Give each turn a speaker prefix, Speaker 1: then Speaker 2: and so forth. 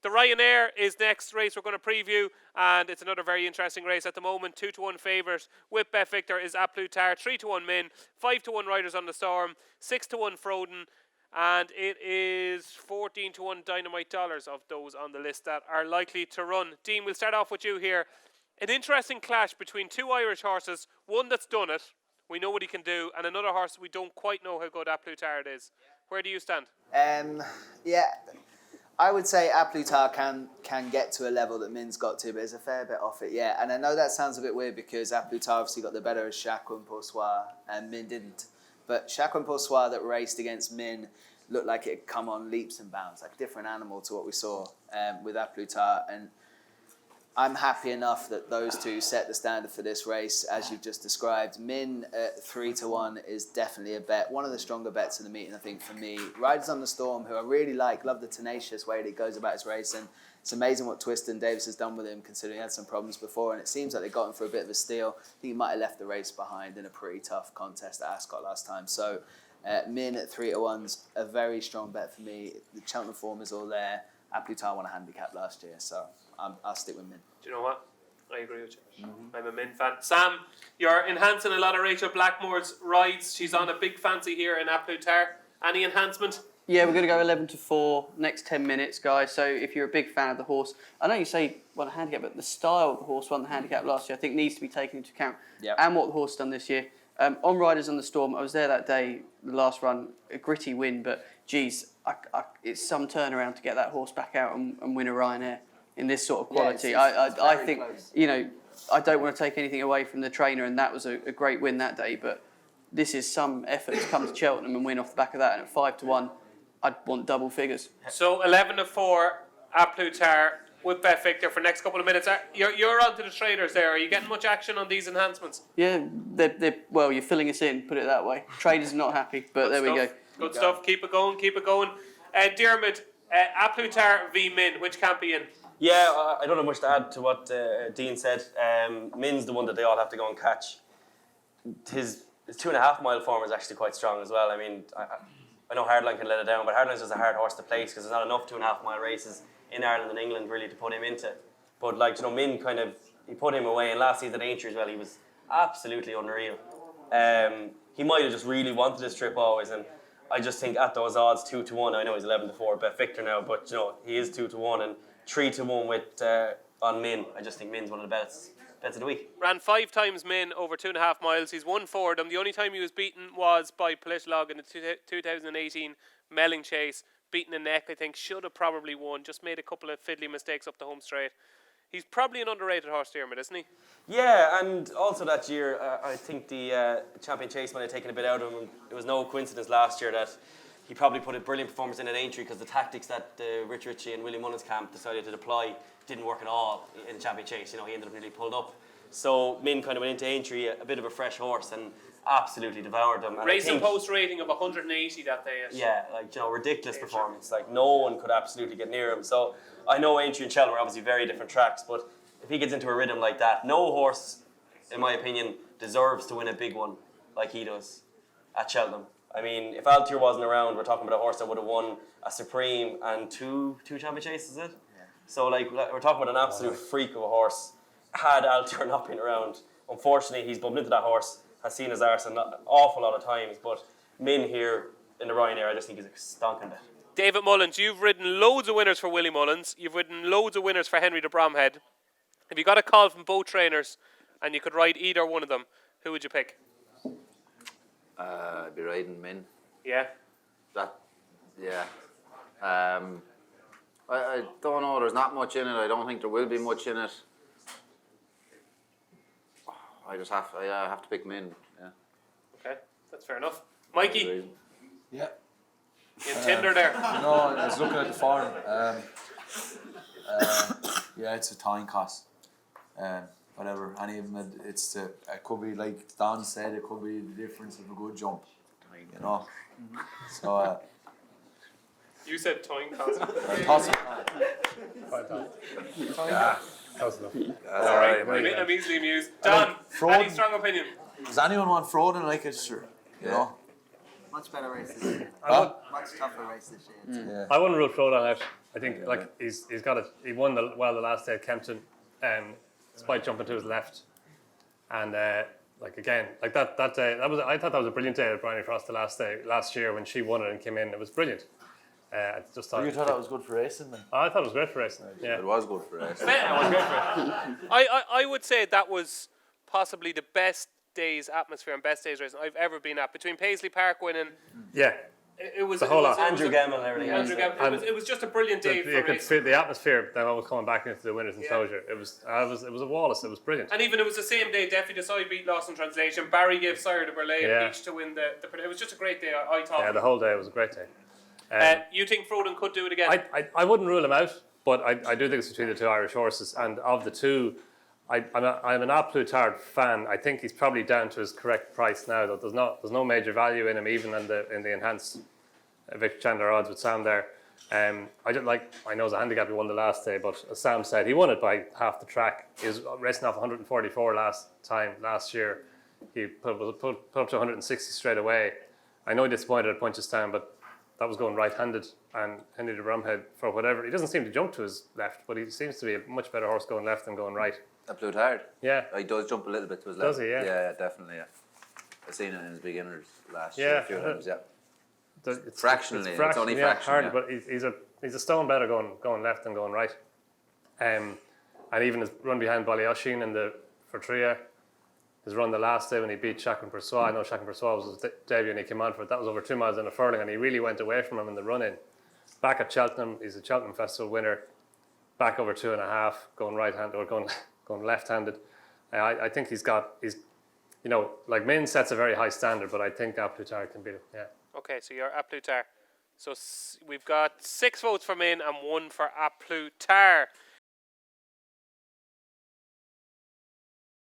Speaker 1: The Ryanair is next race we're going to preview, and it's another very interesting race at the moment. 2-1 favourite with BetVictor is A Plus Tard, 3-1 Min, 5-1 Riders on the Storm, 6-1 Froden, and it is 14-1 Dynamite Dollars of those on the list that are likely to run. Dean, we'll start off with you here. An interesting clash between two Irish horses, one that's done it, we know what he can do, and another horse we don't quite know how good A Plus Tard is. Where do you stand?
Speaker 2: I would say A Plus Tard can get to a level that Min's got to, but it's a fair bit off it, yeah. And I know that sounds a bit weird because A Plus Tard obviously got the better of Chacun Poursoir and Min didn't. But Chacun Poursoir that raced against Min looked like it had come on leaps and bounds, like a different animal to what we saw with A Plus Tard. And I'm happy enough that those two set the standard for this race, as you've just described. Min at 3-1 is definitely a bet. One of the stronger bets of the meeting, I think, for me. Riders on the Storm, who I really like, love the tenacious way that he goes about his race. And it's amazing what Twiston Davis has done with him, considering he had some problems before. And it seems like they got him for a bit of a steal. I think he might have left the race behind in a pretty tough contest at Ascot last time. So Min at 3-1's a very strong bet for me. The Cheltenham form is all there. A Plus Tard won a handicap last year, so I'll stick with Min.
Speaker 1: Do you know what? I agree with you. I'm a Min fan. Sam, you're enhancing a lot of Rachel Blackmore's rides. She's on a big fancy here in A Plus Tard. Any enhancement?
Speaker 3: Yeah, we're going to go 11-4 next 10 minutes, guys. So if you're a big fan of the horse, I know you say won a handicap, but the style of the horse won the handicap last year, I think needs to be taken into account.
Speaker 2: Yep.
Speaker 3: And what the horse done this year. On Riders on the Storm, I was there that day, the last run, a gritty win, but geez, it's some turnaround to get that horse back out and win a Ryanair in this sort of quality.
Speaker 2: Yeah, it's
Speaker 3: I think,
Speaker 2: close.
Speaker 3: you know, I don't want to take anything away from the trainer, and that was a great win that day, but this is some effort to come to Cheltenham and win off the back of that, and at 5-1, I'd want double figures.
Speaker 1: So 11-4 A Plus Tard with BetVictor for next couple of minutes. You're on to the traders there. Are you getting much action on these enhancements?
Speaker 3: Yeah, well, you're filling us in, put it that way. Traders are not happy, but there we go.
Speaker 1: Good stuff. Keep it going. Diarmuid, A Plus Tard v Min. Which camp are you in?
Speaker 4: Yeah, I don't have much to add to what Dean said. Min's the one that they all have to go and catch. His 2.5 mile form is actually quite strong as well. I mean, I know Hardline can let it down, but Hardline's just a hard horse to place because there's not enough 2.5 mile races in Ireland and England really to put him into. But like, you know, Min he put him away, and last season at Aintree as well, he was absolutely unreal. He might have just really wanted this trip always, and I just think at those odds, 2-1, I know he's 11-4 BetVictor now, but you know, he is 2-1 and 3-1 with on Min. I just think Min's one of the bets of the week.
Speaker 1: Ran 5 times Min over 2.5 miles. He's won 4 of them. The only time he was beaten was by Politolog in the 2018 Melling Chase. Beaten a neck, I think. Should have probably won. Just made a couple of fiddly mistakes up the home straight. He's probably an underrated horse, Diarmuid, isn't he?
Speaker 4: Yeah, and also that year, I think the Champion Chase might have taken a bit out of him. It was no coincidence last year that he probably put a brilliant performance in at Aintree because the tactics that Rich Ritchie and Willie Mullins camp decided to deploy didn't work at all in Champion Chase. You know, he ended up nearly pulled up. So Min kind of went into Aintree a bit of a fresh horse and absolutely devoured them. And
Speaker 1: Racing Post rating of 180 that day.
Speaker 4: Yeah, like, you know, ridiculous performance. Like, no one could absolutely get near him. So I know Aintree and Cheltenham are obviously very different tracks, but if he gets into a rhythm like that, no horse, in my opinion, deserves to win a big one like he does at Cheltenham. I mean, if Altier wasn't around, we're talking about a horse that would have won a Supreme and two Champion Chases, is it? Yeah. So, like, we're talking about an absolute freak of a horse. Had Altier not been around, unfortunately, he's bumped into that horse, has seen his arse an awful lot of times, but Min here in the Ryanair, I just think he's a stonking bet.
Speaker 1: David Mullins, you've ridden loads of winners for Willie Mullins. You've ridden loads of winners for Henry de Bromhead. If you got a call from both trainers and you could ride either one of them, who would you pick?
Speaker 5: I'd be riding Min.
Speaker 1: Yeah?
Speaker 5: I don't know, there's not much in it. I don't think there will be much in it. I have to pick Min. Yeah.
Speaker 1: Okay, that's fair enough. Mikey?
Speaker 6: Yeah.
Speaker 1: You have Tinder there?
Speaker 6: No, I was looking at the farm. Yeah, it's a time cost. Whatever, any of them, it could be, like Don said, it could be the difference of a good jump. You know? So,
Speaker 1: you said time cost.
Speaker 6: toss it.
Speaker 1: Alright, I'm easily amused. Don, any strong opinion?
Speaker 6: Does anyone want Froden like it? Sure. You know?
Speaker 2: Much better race this year. Much tougher race this year.
Speaker 7: I wouldn't rule Frodo out. I think like he's got it. He won the last day at Kempton, despite jumping to his left, and like again like that day I thought that was a brilliant day at Bryony Frost last year when she won it and came in. It was brilliant. I just thought
Speaker 6: You thought that was good for racing, then?
Speaker 7: I thought it was great for racing. Yeah,
Speaker 5: It was good for racing.
Speaker 7: it was great for it.
Speaker 1: I would say that was possibly the best days atmosphere and best days racing I've ever been at. Between Paisley Park winning,
Speaker 7: Yeah.
Speaker 1: it was
Speaker 7: The whole lot.
Speaker 4: Andrew Gamble and everything.
Speaker 1: Andrew
Speaker 4: else.
Speaker 1: Gamble. It was just a brilliant day
Speaker 7: You
Speaker 1: for
Speaker 7: could
Speaker 1: racing.
Speaker 7: feel the atmosphere that was coming back into the winners' enclosure. It was a Wallace. It was brilliant.
Speaker 1: And even it was the same day, Definitely Decide beat Lost in Translation. Barry gave Sire de Burley
Speaker 7: Yeah.
Speaker 1: each to win the. It was just a great day, I thought.
Speaker 7: Yeah, the whole day was a great day.
Speaker 1: You think Froden could do it again?
Speaker 7: I wouldn't rule him out, but I do think it's between the two Irish horses, and of the two, I'm an absolute hard fan. I think he's probably down to his correct price now. Though there's no major value in him, even in the enhanced Victor Chandler odds with Sam there. I know it's a handicap. He won the last day, but as Sam said, he won it by half the track. He was racing off 144 last year. He put up to 160 straight away. I know he disappointed at Punchestown, but that was going right-handed, and Henry de Bromhead, for whatever, he doesn't seem to jump to his left, but he seems to be a much better horse going left than going right.
Speaker 5: That blew hard.
Speaker 7: Yeah.
Speaker 5: He does jump a little bit to his
Speaker 7: Does
Speaker 5: left.
Speaker 7: he? Yeah.
Speaker 5: Yeah, definitely. Yeah. I've seen it in his beginners last
Speaker 7: Yeah.
Speaker 5: year a few times. Yeah.
Speaker 7: It's
Speaker 5: Fractionally, it's only fraction,
Speaker 7: hard,
Speaker 5: yeah.
Speaker 7: but he's a stone better going left than going right. And even his run behind Ballyoshin in the Fortria, his run the last day when he beat Chacun Persois. I know Chacun Persois was his debut and he came on for it. That was over 2 miles in a furlong, and he really went away from him in the run-in. Back at Cheltenham, he's a Cheltenham Festival winner. Back over 2.5, going right-handed or going left-handed. I think he's like Min sets a very high standard, but I think Aplutar can beat him. Yeah.
Speaker 1: Okay, so you're Aplutar. So we've got 6 votes for Min and 1 for Aplutar.